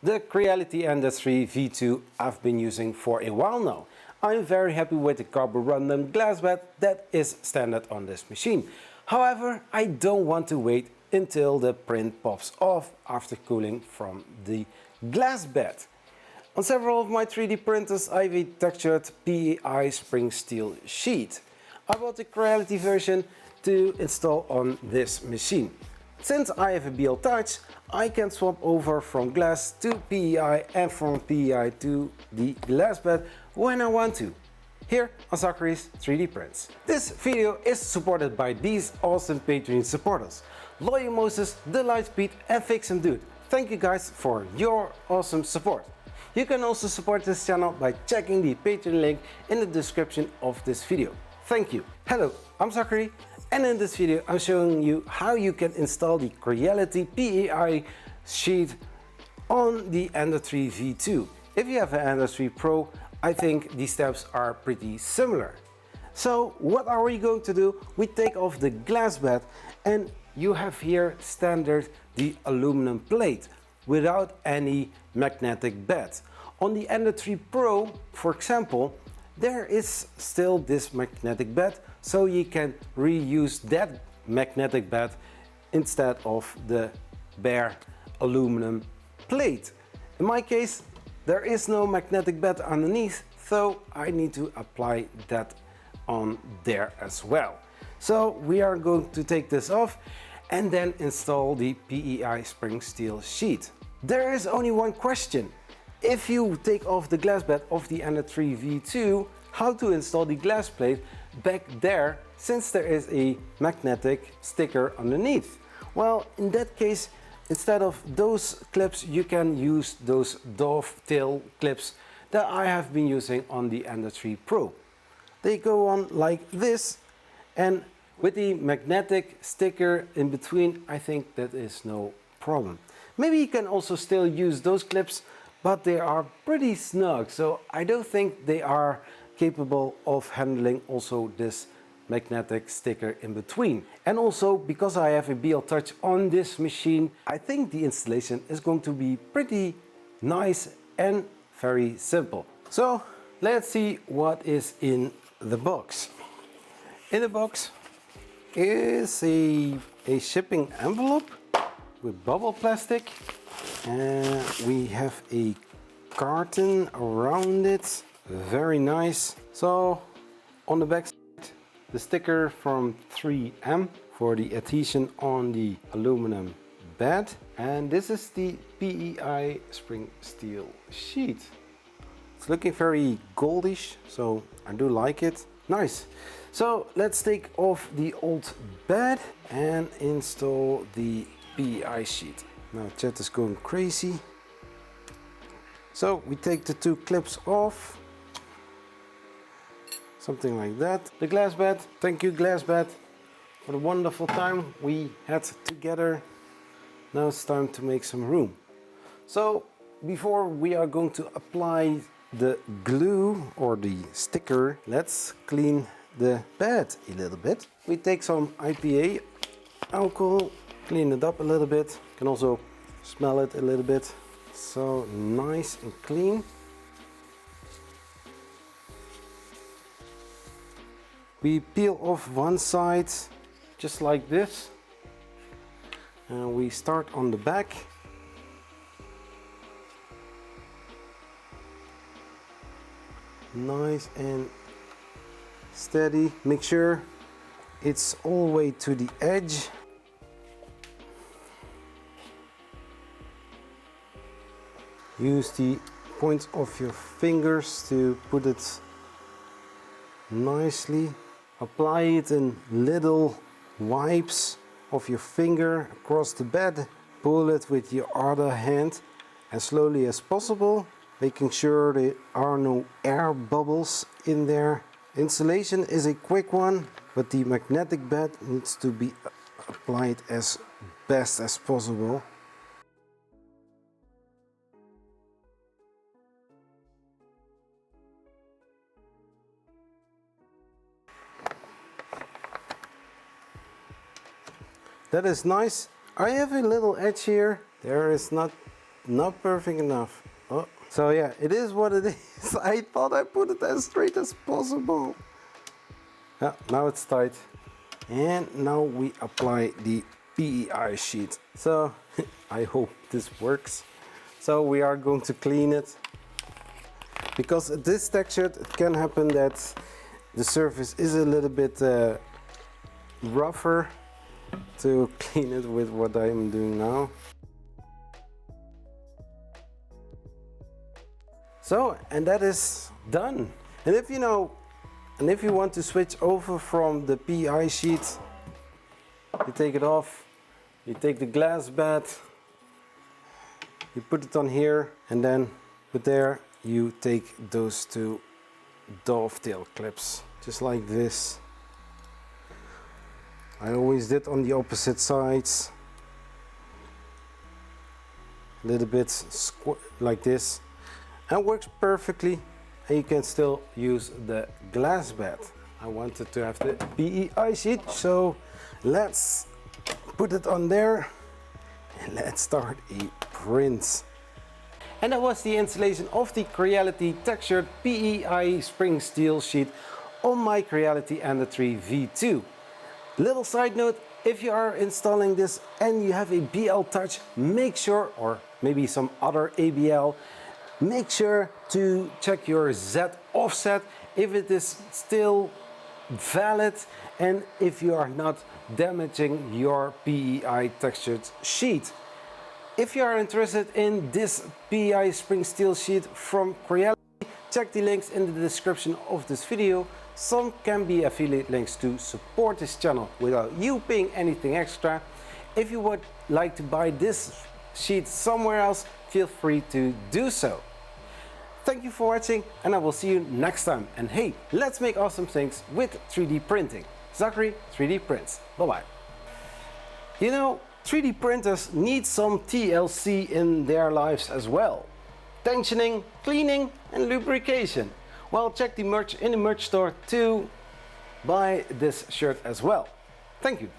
The Creality Ender 3 V2 I've been using for a while now. I'm very happy with the carborundum glass bed that is standard on this machine. However, I don't want to wait until the print pops off after cooling from the glass bed. On several of my 3D printers I have a textured PEI spring steel sheet. I bought the Creality version to install on this machine. Since I have a BL Touch, I can swap over from glass to PEI and from PEI to the glass bed when I want to, here on Zachary's 3D Prints. This video is supported by these awesome Patreon supporters: Loyal Moses, The Lightspeed and Fix and Dude. Thank you guys for your awesome support. You can also support this channel by checking the Patreon link in the description of this video. Thank you. Hello, I'm Zachary, and in this video I'm showing you how you can install the Creality PEI Sheet on the Ender 3 V2. If you have an Ender 3 Pro, I think these steps are pretty similar. So what are we going to do? We take off the glass bed and you have here standard the aluminum plate without any magnetic bed. On the Ender 3 Pro, for example, there is still this magnetic bed, so you can reuse that magnetic bed instead of the bare aluminum plate. In my case, there is no magnetic bed underneath, so I need to apply that on there as well. So we are going to take this off and then install the PEI spring steel sheet. There is only one question. If you take off the glass bed of the Ender 3 V2, how to install the glass plate back there, since there is a magnetic sticker underneath? Well, in that case, instead of those clips, you can use those dovetail clips that I have been using on the Ender 3 Pro. They go on like this, and with the magnetic sticker in between, I think that is no problem. Maybe you can also still use those clips, but they are pretty snug, so I don't think they are capable of handling also this magnetic sticker in between. And also, because I have a BL Touch on this machine, I think the installation is going to be pretty nice and very simple. So let's see what is in the box. In the box is a shipping envelope with bubble plastic, and we have a carton around it. Very nice. So on the back side, the sticker from 3M for the adhesion on the aluminum bed, and this is the PEI spring steel sheet. It's looking very goldish, so I do like it. Nice. So let's take off the old bed and install the PEI sheet. Now chat is going crazy. So we take the two clips off, something like that. The glass bed, thank you glass bed for the wonderful time we had together. Now it's time to make some room. So before we are going to apply the glue or the sticker, let's clean the bed a little bit. We take some IPA alcohol, clean it up a little bit. You can also smell it a little bit. So nice and clean. We peel off one side just like this, and we start on the back. Nice and steady. Make sure it's all the way to the edge. Use the points of your fingers to put it nicely. Apply it in little wipes of your finger across the bed. Pull it with your other hand as slowly as possible, making sure there are no air bubbles in there. Installation is a quick one, but the magnetic bed needs to be applied as best as possible. That is nice. I have a little edge here. There is not not perfect enough. Oh. So yeah, it is what it is. I thought I put it as straight as possible. Yeah, now it's tight. And now we apply the PEI sheet. So I hope this works. So we are going to clean it. Because this texture, it can happen that the surface is a little bit rougher. To clean it with what I am doing now. So, and that is done. And if you want to switch over from the PEI sheet, you take it off, you take the glass bed, you put it on here, and then with there you take those two dovetail clips, just like this. I always did on the opposite sides, a little bit like this, and works perfectly. And you can still use the glass bed. I wanted to have the PEI sheet, so let's put it on there and let's start a print. And that was the installation of the Creality textured PEI spring steel sheet on my Creality Ender 3 V2. Little side note, if you are installing this and you have a BL touch, make sure, or maybe some other ABL, make sure to check your Z offset if it is still valid and if you are not damaging your PEI textured sheet. If you are interested in this PEI spring steel sheet from Creality, check the links in the description of this video. Some can be affiliate links to support this channel without you paying anything extra. If you would like to buy this sheet somewhere else, feel free to do so. Thank you for watching and I will see you next time. And hey, let's make awesome things with 3D printing. Zachary, 3D Prints. Bye bye. You know, 3D printers need some TLC in their lives as well. Tensioning, cleaning and lubrication. Well, check the merch in the merch store to buy this shirt as well. Thank you.